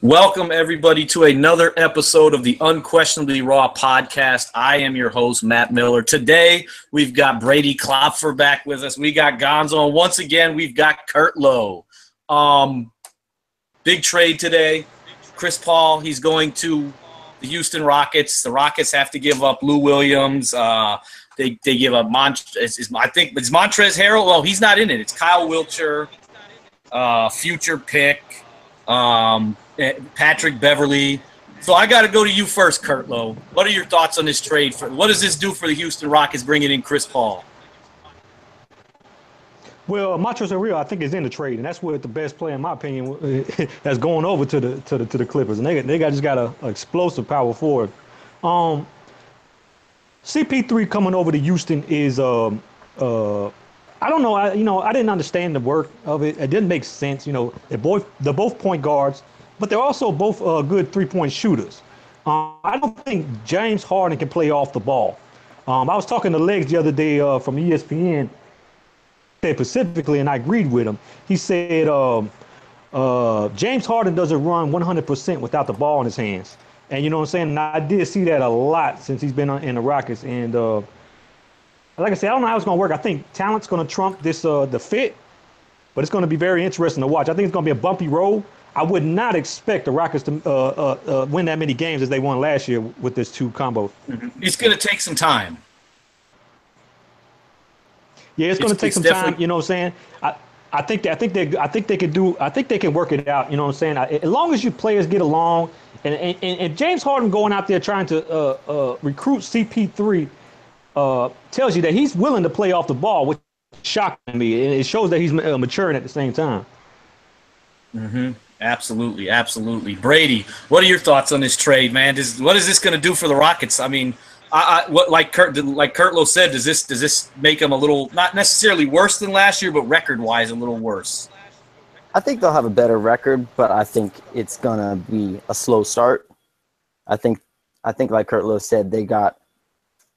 Welcome, everybody, to another episode of the Unquestionably Raw podcast. I am your host, Matt Miller. Today, we've got Brady Klopfer back with us. We got Gonzo, and once again, we've got Curtlow. Big trade today. Chris Paul, he's going to the Houston Rockets. The Rockets have to give up Lou Williams. They give up I think it's Montrezl Harrell. Well, he's not in it. It's Kyle Wiltshire, future pick. Patrick Beverly. So I got to go to you first, Curtlow. What are your thoughts on this trade? What does this do for the Houston Rockets bringing in Chris Paul? Well, Montrezl Harrell, I think, is in the trade, and that's what the best player, in my opinion, that's going over to the Clippers, and they just got an explosive power forward. CP3 coming over to Houston is I don't know. I didn't understand the work of it. It didn't make sense. They're both point guards, but they're also both good three-point shooters. I don't think James Harden can play off the ball. I was talking to Legs the other day from ESPN specifically, and I agreed with him. He said James Harden doesn't run 100% without the ball in his hands. And you know what I'm saying? And I did see that a lot since he's been in the Rockets. And like I said, I don't know how it's going to work. I think talent's going to trump this the fit, but it's going to be very interesting to watch. I think it's going to be a bumpy road. I would not expect the Rockets to win that many games as they won last year with this two combo. Mm-hmm. It's going to take some time. Yeah, it's going to take some time. You know what I'm saying? I think they can work it out. You know what I'm saying? As long as you players get along, and James Harden going out there trying to recruit CP3 tells you that he's willing to play off the ball, which shocked me. And it shows that he's maturing at the same time. Mm-hmm. Absolutely. Brady, what are your thoughts on this trade, man? What is this going to do for the Rockets? I mean, like Curtlow said, does this make them a little, not necessarily worse than last year, but record-wise a little worse? I think they'll have a better record, but I think it's going to be a slow start. I think like Curtlow said, they got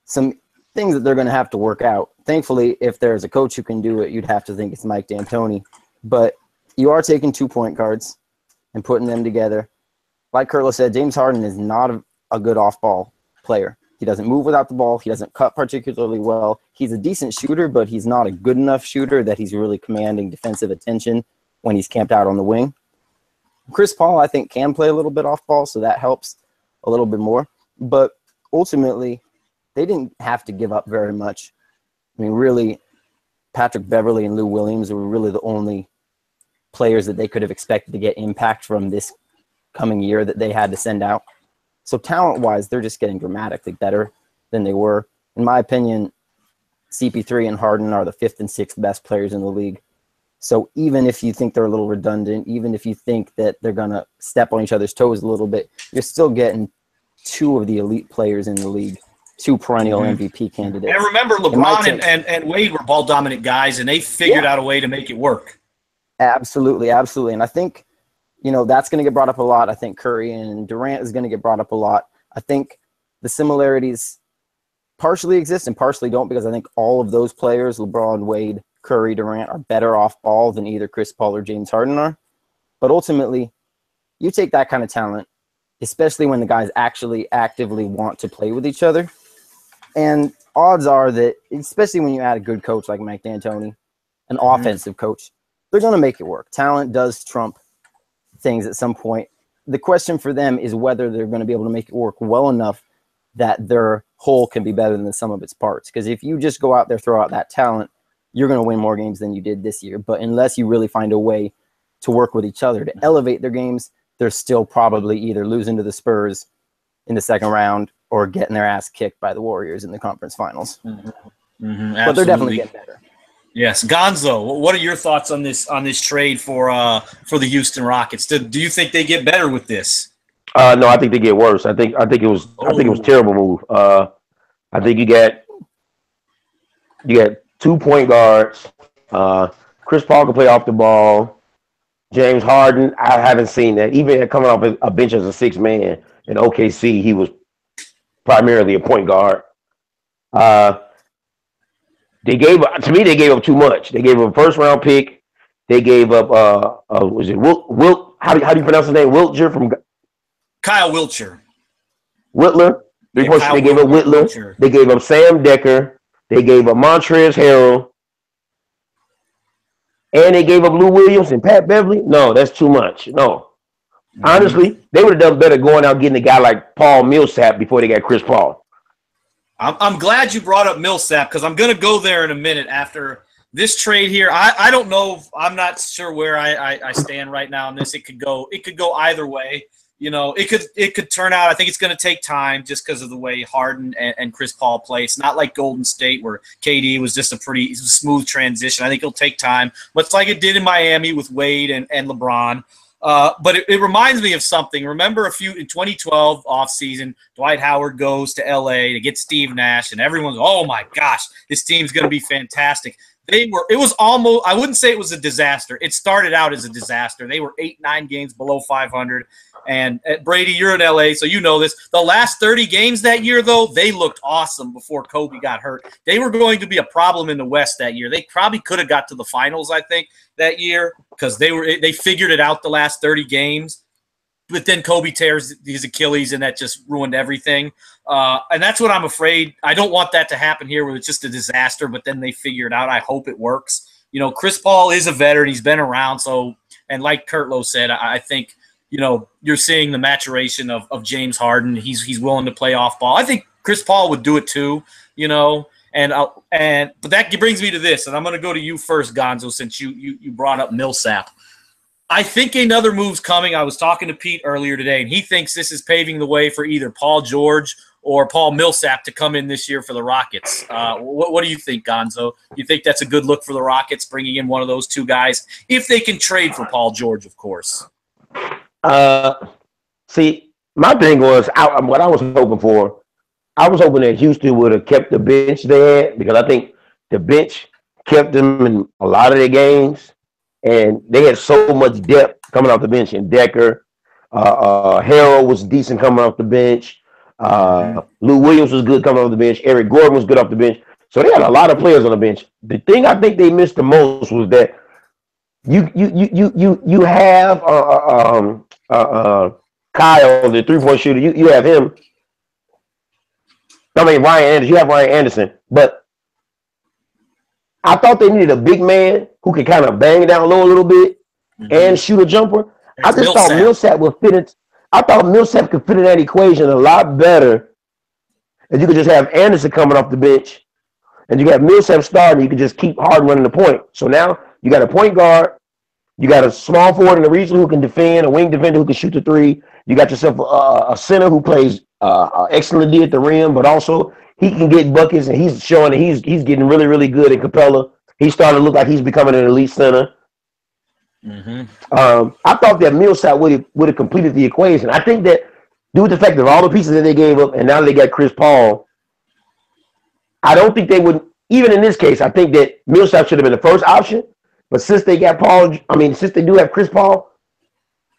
some things that they're going to have to work out. Thankfully, if there's a coach who can do it, you'd have to think it's Mike D'Antoni. But you are taking 2 point guards and putting them together. Like Curtlow said, James Harden is not a good off-ball player. He doesn't move without the ball. He doesn't cut particularly well. He's a decent shooter, but he's not a good enough shooter that he's really commanding defensive attention when he's camped out on the wing. Chris Paul, I think, can play a little bit off-ball, so that helps a little bit more. But ultimately, they didn't have to give up very much. I mean, really, Patrick Beverly and Lou Williams were really the only players that they could have expected to get impact from this coming year that they had to send out. So talent-wise, they're just getting dramatically better than they were. In my opinion, CP3 and Harden are the 5th and 6th best players in the league. So even if you think they're a little redundant, even if you think that they're going to step on each other's toes a little bit, you're still getting 2 of the elite players in the league, 2 perennial MVP candidates. And remember, LeBron and Wade were ball-dominant guys, and they figured out a way to make it work. Absolutely. And I think, that's going to get brought up a lot. I think Curry and Durant is going to get brought up a lot. I think the similarities partially exist and partially don't, because I think all of those players, LeBron, Wade, Curry, Durant, are better off ball than either Chris Paul or James Harden are. But ultimately, you take that kind of talent, especially when the guys actually actively want to play with each other. And odds are that, especially when you add a good coach like Mike D'Antoni, an offensive coach, they're going to make it work. Talent does trump things at some point. The question for them is whether they're going to be able to make it work well enough that their whole can be better than the sum of its parts. Because if you just go out there, throw out that talent, you're going to win more games than you did this year. But unless you really find a way to work with each other to elevate their games, they're still probably either losing to the Spurs in the second round or getting their ass kicked by the Warriors in the conference finals. But they're definitely getting better. Yes, Gonzo, what are your thoughts on this trade for the Houston Rockets? Do you think they get better with this? No, I think they get worse. I think it was a terrible move. I think you get 2 point guards. Chris Paul can play off the ball. James Harden, I haven't seen that. Even coming off a bench as a 6th man in OKC, he was primarily a point guard. They gave up too much. They gave up a 1st round pick. They gave up was it Wilt how do you pronounce his name? Wiltshire from Kyle Wiltshire. Whittler. They gave up Whittler. Wiltshire. They gave up Sam Decker. They gave up Montrezl Harrell. And they gave up Lou Williams and Pat Beverly. No, that's too much. No. Honestly, they would have done better going out getting a guy like Paul Millsap before they got Chris Paul. I'm glad you brought up Millsap because I'm going to go there in a minute after this trade here. I don't know. I'm not sure where I stand right now on this. It could go either way. You know, it could turn out. I think it's going to take time just because of the way Harden and Chris Paul play. It's not like Golden State where KD was just a pretty smooth transition. I think it'll take time, much like it did in Miami with Wade and LeBron. But it reminds me of something. Remember in 2012 offseason, Dwight Howard goes to LA to get Steve Nash, and everyone's, oh my gosh, this team's going to be fantastic. It was almost, I wouldn't say it was a disaster. It started out as a disaster. They were 8-9 games below 500. And Brady, you're in LA, so you know this. The last 30 games that year, though, they looked awesome before Kobe got hurt. They were going to be a problem in the West that year. They probably could have got to the finals, I think, that year because they figured it out the last 30 games. But then Kobe tears his Achilles, and that just ruined everything. And that's what I'm afraid. I don't want that to happen here where it's just a disaster, but then they figure it out. I hope it works. You know, Chris Paul is a veteran. He's been around. So, and like Curtlow said, I think, you know, you're seeing the maturation of James Harden. He's willing to play off ball. I think Chris Paul would do it too, you know. But that brings me to this, and I'm going to go to you first, Gonzo, since you brought up Millsap. I think another move's coming. I was talking to Pete earlier today, and he thinks this is paving the way for either Paul George or Paul Millsap to come in this year for the Rockets. What do you think, Gonzo? You think that's a good look for the Rockets, bringing in one of those two guys, if they can trade for Paul George, of course? See, my thing was what I was hoping for. I was hoping that Houston would have kept the bench they had because I think the bench kept them in a lot of their games. And they had so much depth coming off the bench. And Decker, Harrell was decent coming off the bench. Lou Williams was good coming off the bench. Eric Gordon was good off the bench. So they had a lot of players on the bench. The thing I think they missed the most was that you have Kyle, the 3-point shooter. You have him. I mean Ryan Anderson. You have Ryan Anderson, but I thought they needed a big man who could kind of bang down low a little bit and shoot a jumper. I just thought Millsap would fit it. I thought Millsap could fit in that equation a lot better. And you could just have Anderson coming off the bench, and you have Millsap starting. You could just keep Harden running the point. So now you got a point guard, you got a small forward in the region who can defend, a wing defender who can shoot the three. You got yourself a center who plays excellently at the rim, but also he can get buckets, and he's showing that he's getting really, really good at Capella. He's starting to look like he's becoming an elite center. I thought that Millsap would have completed the equation. I think that due to the fact of all the pieces that they gave up, and now they got Chris Paul, I don't think they would. Even in this case, I think that Millsap should have been the first option. But since they got since they do have Chris Paul,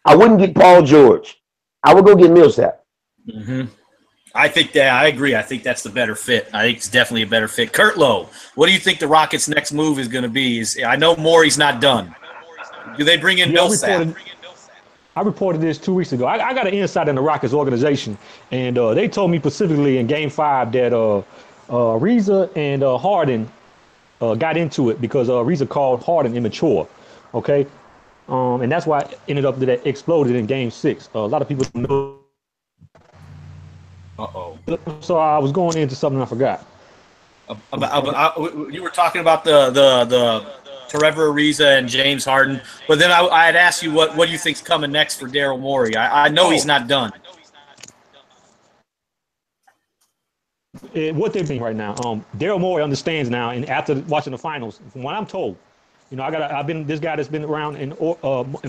I wouldn't get Paul George. I would go get Millsap. I think that I agree. I think that's the better fit. I think it's definitely a better fit. Curtlow, what do you think the Rockets' next move is going to be? I know Morey's not done. Do they bring in Millsap? I reported this 2 weeks ago. I got an insight in the Rockets organization, and they told me specifically in Game 5 that Reza and Harden got into it because Reza called Harden immature. Okay, and that's why it ended up that it exploded in Game 6. A lot of people don't know. So I was going into something I forgot. You were talking about the Trevor Ariza and James Harden, but then I had asked you what do you think's coming next for Daryl Morey? I know he's not done. What they're doing right now, Daryl Morey understands now, and after watching the finals, from what I'm told, you know, I've been this guy that's been around in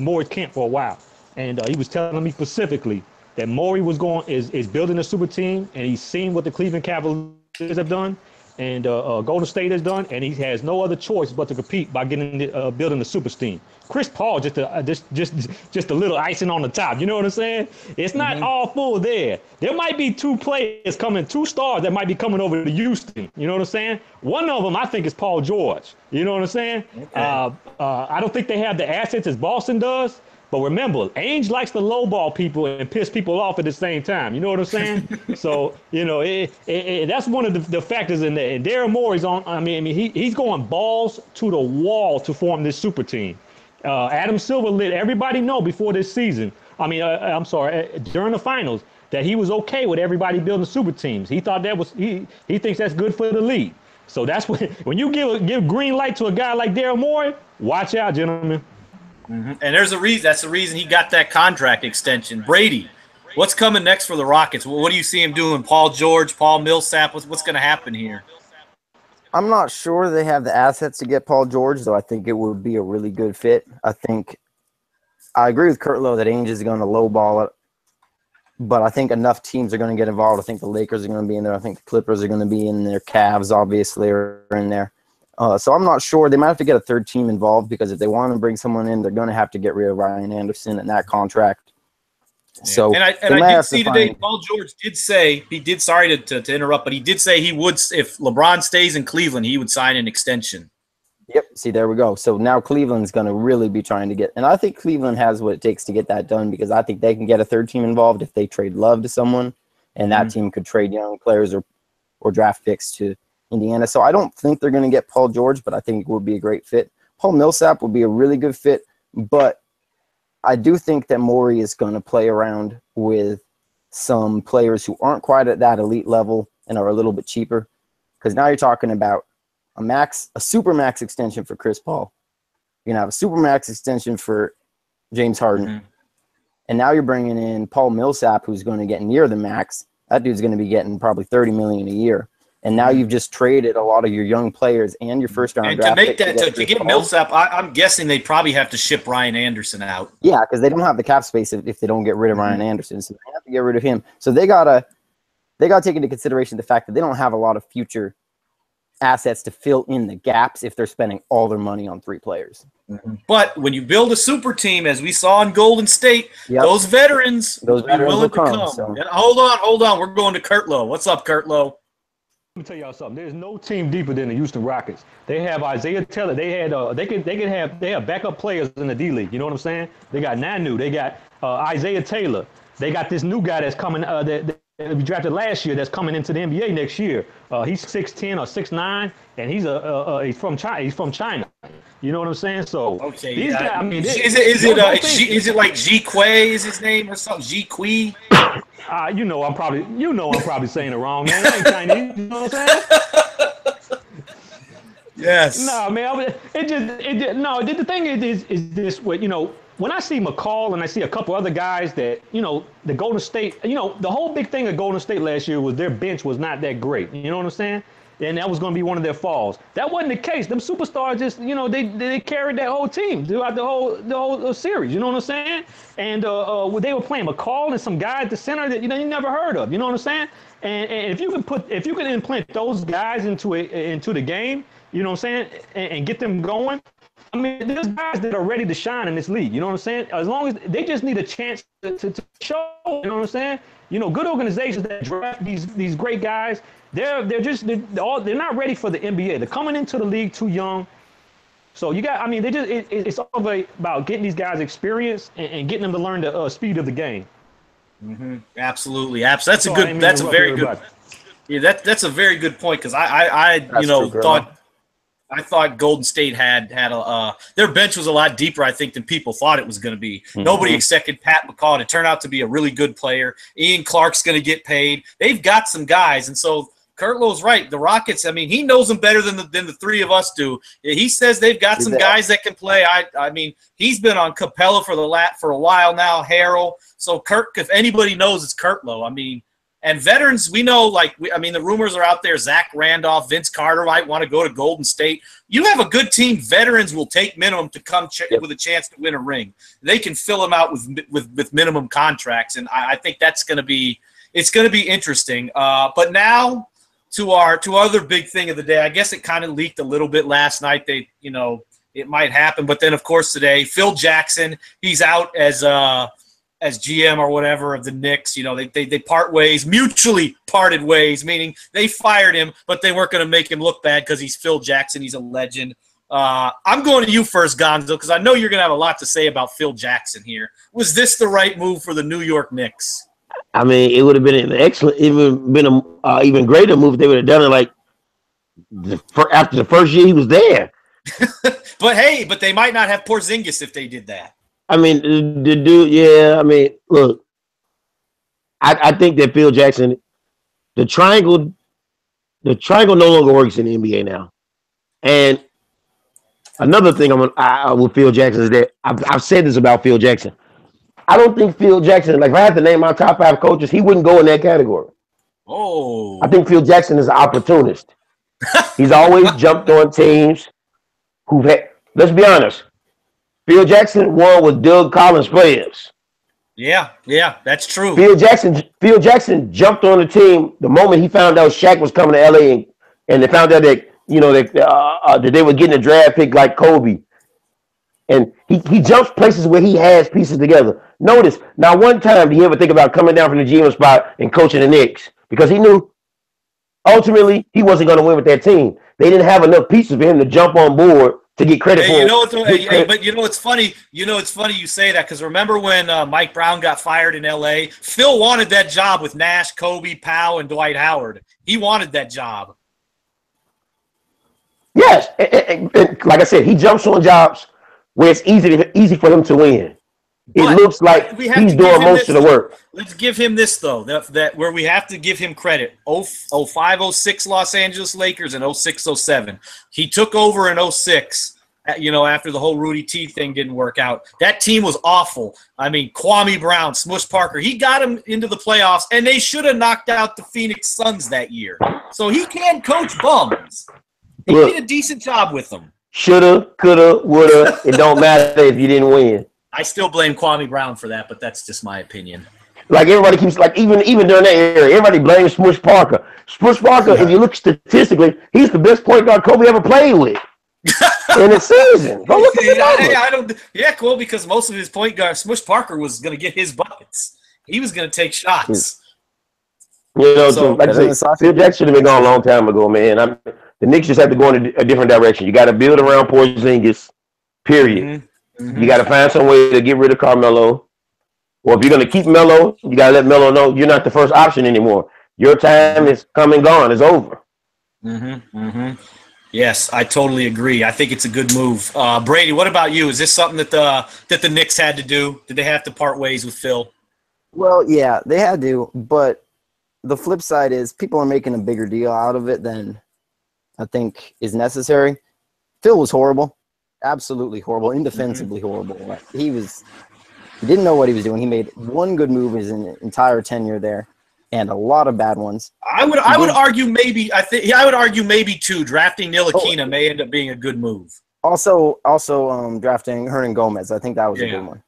Morey's camp for a while, and he was telling me specifically that Morey is building a super team, and he's seen what the Cleveland Cavaliers have done, and Golden State has done, and he has no other choice but to compete by building the super team. Chris Paul just a little icing on the top. You know what I'm saying? It's not all full there. There might be two stars that might be coming over to Houston. You know what I'm saying? One of them I think is Paul George. You know what I'm saying? Okay. I don't think they have the assets as Boston does. But remember, Ainge likes to lowball people and piss people off at the same time. You know what I'm saying? So, you know, that's one of the factors in there. And Daryl Morey's on. He's going balls to the wall to form this super team. Adam Silver let everybody know before this season. I'm sorry, during the finals, that he was okay with everybody building super teams. He thought that was he thinks that's good for the league. So that's when you give green light to a guy like Daryl Morey, watch out, gentlemen. Mm-hmm. And there's a reason. That's the reason he got that contract extension. Brady, what's coming next for the Rockets? What do you see him doing? Paul George, Paul Millsap. What's going to happen here? I'm not sure they have the assets to get Paul George, though I think it would be a really good fit. I agree with Curtlow that Ainge is going to lowball it, but I think enough teams are going to get involved. I think the Lakers are going to be in there. I think the Clippers are going to be in there. Cavs, obviously, are in there. So I'm not sure. They might have to get a third team involved because if they want to bring someone in, they're going to have to get rid of Ryan Anderson and that contract. Yeah. So I did see today Paul George did say sorry to interrupt, but he did say he would, if LeBron stays in Cleveland, he would sign an extension. Yep. See, there we go. So now Cleveland's going to really be trying to get, and I think Cleveland has what it takes to get that done because I think they can get a third team involved if they trade Love to someone, and that team could trade young players or draft picks to Indiana. So I don't think they're going to get Paul George, but I think it would be a great fit. Paul Millsap would be a really good fit, but I do think that Morey is going to play around with some players who aren't quite at that elite level and are a little bit cheaper. Because now you're talking about a super max extension for Chris Paul. You're going to have a super max extension for James Harden. Mm-hmm. And now you're bringing in Paul Millsap, who's going to get near the max. That dude's going to be getting probably $30 million a year. And now you've just traded a lot of your young players and your first-round draft pick. To get Millsap, I'm guessing they probably have to ship Ryan Anderson out. Yeah, because they don't have the cap space if they don't get rid of Ryan Anderson. So they have to get rid of him. So they gotta take into consideration the fact that they don't have a lot of future assets to fill in the gaps if they're spending all their money on 3 players. Mm-hmm. But when you build a super team, as we saw in Golden State, those veterans will be willing to come. So. Hold on. We're going to Curtlow. What's up, Curtlow? Let me tell y'all something. There's no team deeper than the Houston Rockets. They have Isaiah Taylor. They have backup players in the D League. You know what I'm saying? They got Nanu. They got Isaiah Taylor. They got this new guy that's coming that we drafted last year that's coming into the NBA next year. He's 6'10" or 6'9", and he's from China. He's from China. You know what I'm saying? So okay, these guys, I mean, is it like Ji Quay is his name or something? Ji Quay? I'm probably saying it wrong, man. I ain't Chinese. You know what I'm saying? Yes. No, man. The thing is this. When I see McCall and I see a couple other guys that, the Golden State, the whole big thing of Golden State last year was their bench was not that great. You know what I'm saying? And that was going to be one of their falls. That wasn't the case. Them superstars just, they carried that whole team throughout the whole series. You know what I'm saying? And they were playing McCall and some guy at the center that you never heard of. You know what I'm saying? And if you can implant those guys into the game, you know what I'm saying, and get them going. I mean, there's guys that are ready to shine in this league. You know what I'm saying? As long as they just need a chance to show. You know what I'm saying? Good organizations that draft these great guys, they're not ready for the NBA. They're coming into the league too young. So it's all about getting these guys experience and getting them to learn the speed of the game. Mm-hmm. Absolutely. That's a very good. Yeah, that's a very good point because I thought Golden State had their bench was a lot deeper, I think, than people thought it was going to be. Mm-hmm. Nobody expected Pat McCaw to turn out to be a really good player. Ian Clark's going to get paid. They've got some guys, and so Curtlow's right. The Rockets, he knows them better than the 3 of us do. He says they've got some guys that can play. I mean, he's been on Capella for a while now, Harrell. So if anybody knows, it's Curtlow. And veterans, we know, the rumors are out there. Zach Randolph, Vince Carter might want to go to Golden State. You have a good team. Veterans will take minimum to come with a chance to win a ring. They can fill them out with minimum contracts, and I think it's going to be interesting. But now to our other big thing of the day. I guess it kind of leaked a little bit last night. It might happen, but then of course today, Phil Jackson, he's out as GM or whatever of the Knicks. They part ways, mutually parted ways, meaning they fired him, but they weren't going to make him look bad because he's Phil Jackson. He's a legend. I'm going to you first, Gonzo, because I know you're going to have a lot to say about Phil Jackson here. Was this the right move for the New York Knicks? I mean, it would have been an excellent, even been a even greater move if they would have done it like after the first year he was there. But they might not have Porzingis if they did that. I mean, the dude, yeah. I mean, look, I think that Phil Jackson, the triangle no longer works in the NBA now. And another thing with Phil Jackson is that I've said this about Phil Jackson. I don't think Phil Jackson, like if I had to name my top 5 coaches, he wouldn't go in that category. Oh, I think Phil Jackson is an opportunist. He's always jumped on teams who've had. Let's be honest. Phil Jackson won with Doug Collins players. Yeah, that's true. Phil Jackson jumped on the team the moment he found out Shaq was coming to LA, and they found out that that they were getting a draft pick like Kobe. And he jumps places where he has pieces together. Notice, not one time did he ever think about coming down from the GM spot and coaching the Knicks, because he knew ultimately he wasn't going to win with that team. They didn't have enough pieces for him to jump on board to get credit for. But it's funny. It's funny you say that, because remember when Mike Brown got fired in L.A.? Phil wanted that job with Nash, Kobe, Powell, and Dwight Howard. He wanted that job. Yes, and like I said, he jumps on jobs where it's easy for him to win. It looks like he's doing most of the work. Let's give him this, though, that where we have to give him credit. 05, 06 Los Angeles Lakers and 06, 07. He took over in 06, after the whole Rudy T thing didn't work out. That team was awful. I mean, Kwame Brown, Smush Parker, he got him into the playoffs, and they should have knocked out the Phoenix Suns that year. So he can coach bums. He did a decent job with them. Shoulda, coulda, woulda. It don't matter if you didn't win. I still blame Kwame Brown for that, but that's just my opinion. Like everybody keeps even during that era, everybody blames Smush Parker. Smush Parker, if you look statistically, he's the best point guard Kobe ever played with in the season. Go look at the because most of his point guard, Smush Parker, was going to get his buckets. He was going to take shots. Like I said, Phil Jackson should have been gone a long time ago, man. The Knicks just have to go in a different direction. You got to build around Porzingis, period. Mm-hmm. You got to find some way to get rid of Carmelo. Or if you're going to keep Melo, you got to let Melo know you're not the first option anymore. Your time is come and gone. It's over. Yes, I totally agree. I think it's a good move. Brady, what about you? Is this something that the Knicks had to do? Did they have to part ways with Phil? Well, yeah, they had to. But the flip side is people are making a bigger deal out of it than I think is necessary. Phil was horrible. Absolutely horrible, indefensibly horrible. He didn't know what he was doing. He made one good move his entire tenure there, and a lot of bad ones. I would argue maybe two. Drafting Ntilikina may end up being a good move. Also, drafting Hernan Gomez. I think that was a good one.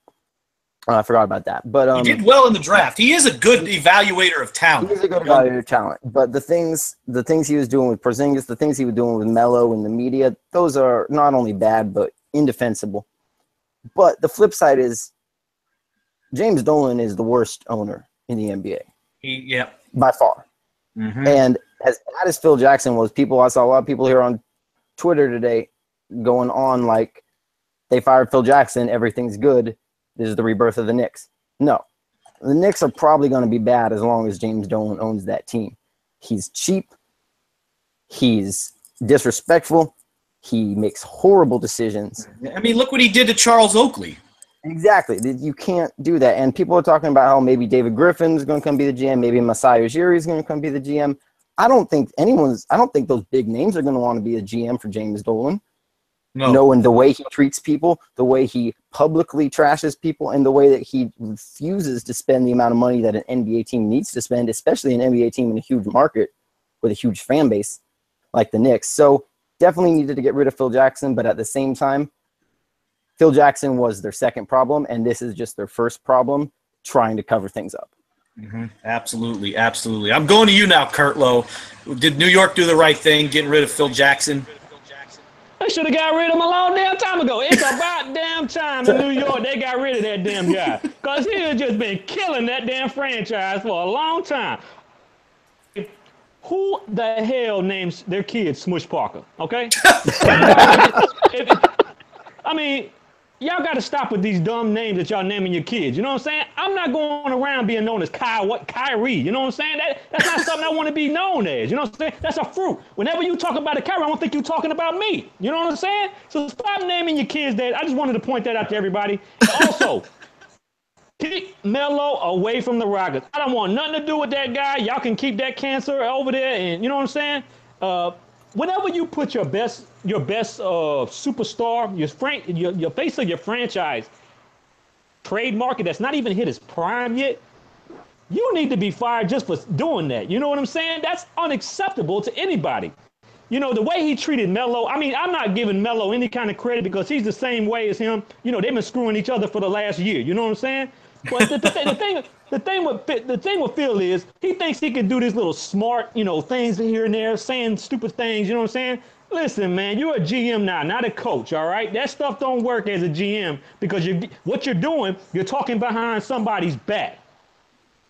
I forgot about that. But he did well in the draft. He is a good evaluator of talent. He's a good evaluator of talent. But the things he was doing with Porzingis, the things he was doing with Melo in the media, those are not only bad but indefensible. But the flip side is James Dolan is the worst owner in the NBA. By far. Mm-hmm. And as bad as Phil Jackson was, I saw a lot of people here on Twitter today going on like they fired Phil Jackson, everything's good. This is the rebirth of the Knicks. No. The Knicks are probably going to be bad as long as James Dolan owns that team. He's cheap. He's disrespectful. He makes horrible decisions. I mean, look what he did to Charles Oakley. Exactly. You can't do that. And people are talking about how maybe David Griffin's going to come be the GM. Maybe Masai Ujiri is going to come be the GM. I don't think those big names are going to want to be a GM for James Dolan. No. Knowing the way he treats people, the way he publicly trashes people, and the way that he refuses to spend the amount of money that an NBA team needs to spend, especially an NBA team in a huge market with a huge fan base like the Knicks. So definitely needed to get rid of Phil Jackson, but at the same time, Phil Jackson was their second problem, and this is just their first problem, trying to cover things up. Mm-hmm. Absolutely. I'm going to you now, Curtlow. Did New York do the right thing, getting rid of Phil Jackson? They should have got rid of him a long damn time ago. It's about damn time in New York they got rid of that damn guy. Because he has just been killing that damn franchise for a long time. Who the hell names their kid Smush Parker? Okay. I mean, y'all got to stop with these dumb names that y'all naming your kids. You know what I'm saying? I'm not going around being known as Kyrie. You know what I'm saying? That's not something I want to be known as. You know what I'm saying? That's a fruit. Whenever you talk about a Kyrie, I don't think you're talking about me. You know what I'm saying? So stop naming your kids that. I just wanted to point that out to everybody. Also, keep Melo away from the Rockets. I don't want nothing to do with that guy. Y'all can keep that cancer over there, and you know what I'm saying? Whenever you put your best superstar, your face of your franchise, trade market that's not even hit his prime yet, you need to be fired just for doing that. You know what I'm saying? That's unacceptable to anybody. You know, the way he treated Melo, I mean, I'm not giving Melo any kind of credit because he's the same way as him. You know, they've been screwing each other for the last year. You know what I'm saying? But the thing with Phil is he thinks he can do these little smart, you know, things here and there, saying stupid things. You know what I'm saying? Listen, man, you're a GM now, not a coach. All right, that stuff don't work as a GM because what you're doing, you're talking behind somebody's back.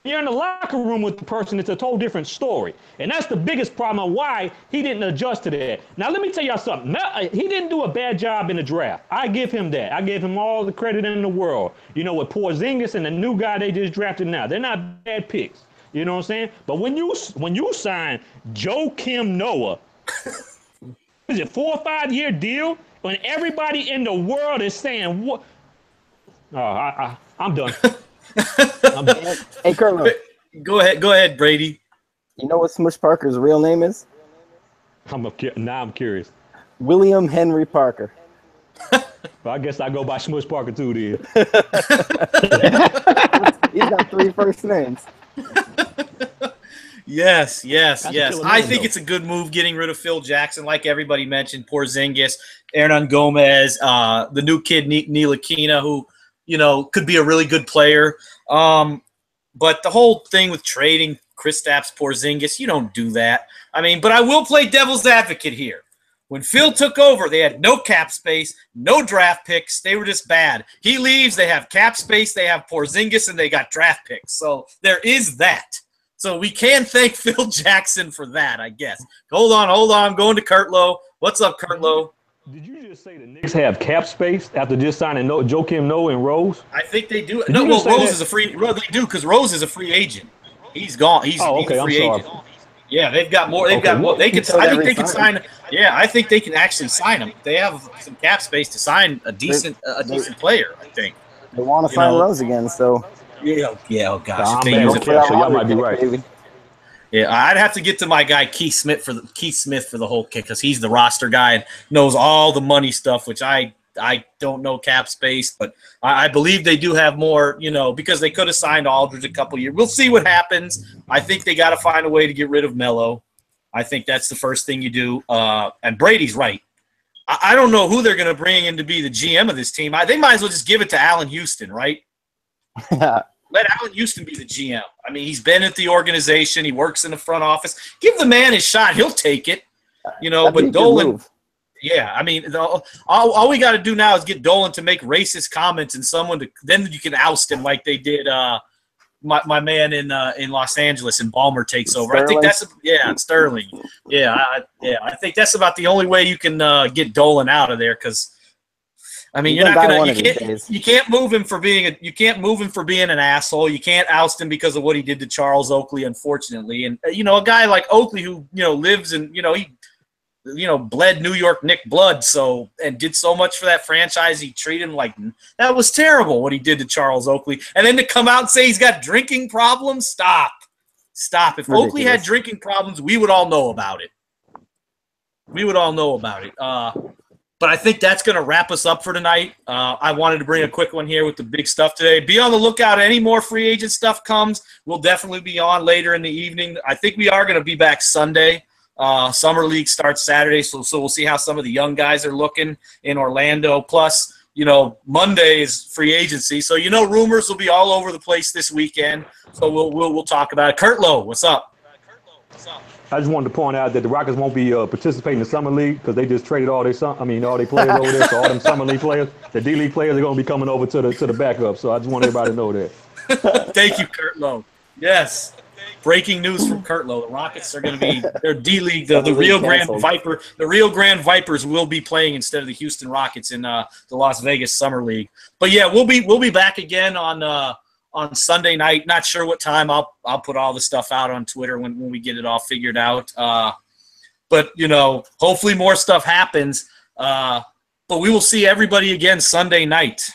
You're in the locker room with the person, it's a total different story. And that's the biggest problem of why he didn't adjust to that. Now, let me tell y'all something. He didn't do a bad job in the draft. I give him that. I give him all the credit in the world. You know, with Porzingis and the new guy they just drafted now, they're not bad picks. You know what I'm saying? But when you sign Joakim Noah, is it 4 or 5 year deal? When everybody in the world is saying, what? Oh, I'm done. Hey, Curtlow. Go ahead, Brady. You know what Smush Parker's real name is? Now I'm curious. William Henry Parker. Well, I guess I go by Smush Parker too, then. He's got 3 first names. Yes. I think it's a good move getting rid of Phil Jackson, like everybody mentioned. Porzingis, Hernan Gomez, the new kid Ntilikina, who, you know, could be a really good player. But the whole thing with trading Kristaps Porzingis, you don't do that. I mean, but I will play devil's advocate here. When Phil took over, they had no cap space, no draft picks. They were just bad. He leaves, they have cap space, they have Porzingis, and they got draft picks. So there is that. So we can thank Phil Jackson for that, I guess. Hold on. I'm going to Curtlow. What's up, Curtlow? Did you just say the Knicks have cap space after just signing Joakim Noah and Rose? I think they do. No, well, Rose is a free. Well, they do because Rose is a free agent. He's gone. He's a free agent. Yeah, they've got more. They've got more. They can. I think they can sign. Yeah, I think they can actually sign him. They have some cap space to sign a decent player. I think they want to sign Rose again. So yeah. Oh gosh, I'm bad with cap, so y'all might be right. Yeah, I'd have to get to my guy Keith Smith for the whole kick because he's the roster guy and knows all the money stuff, which I don't know cap space, but I believe they do have more, you know, because they could have signed Aldridge a couple years. We'll see what happens. I think they got to find a way to get rid of Melo. I think that's the first thing you do. And Brady's right. I don't know who they're going to bring in to be the GM of this team. They might as well just give it to Allen Houston, right? Let Allen Houston be the GM. I mean, he's been at the organization. He works in the front office. Give the man his shot. He'll take it. You know, but Dolan – yeah, I mean, all we got to do now is get Dolan to make racist comments and then you can oust him like they did my man in Los Angeles and Ballmer takes over. Sterling? I think that's Sterling. I think that's about the only way you can get Dolan out of there because – I mean, you can't move him for being an asshole. You can't oust him because of what he did to Charles Oakley, unfortunately. And you know, a guy like Oakley who, you know, lives in, you know, he, you know, bled New York Knicks blood, and did so much for that franchise. He treated him like that was terrible what he did to Charles Oakley. And then to come out and say he's got drinking problems, stop. If ridiculous. Oakley had drinking problems, we would all know about it. But I think that's going to wrap us up for tonight. I wanted to bring a quick one here with the big stuff today. Be on the lookout. Any more free agent stuff comes, we'll definitely be on later in the evening. I think we are going to be back Sunday. Summer League starts Saturday, so we'll see how some of the young guys are looking in Orlando. Plus, you know, Monday is free agency, so you know rumors will be all over the place this weekend. So we'll talk about it. Curtlow, what's up? I just wanted to point out that the Rockets won't be participating in the Summer League because they just traded all their players over there. So all them Summer League players, the D League players, are going to be coming over to the backup. So I just want everybody to know that. Thank you, Curtlow. Yes. breaking news from Curtlow. The Rockets are going to be their D League. The League Rio Grande canceled. Viper. The Rio Grande Vipers will be playing instead of the Houston Rockets in the Las Vegas Summer League. But yeah, we'll be back again on Sunday night. Not sure what time. I'll put all the stuff out on Twitter when we get it all figured out. But hopefully more stuff happens. But we will see everybody again Sunday night.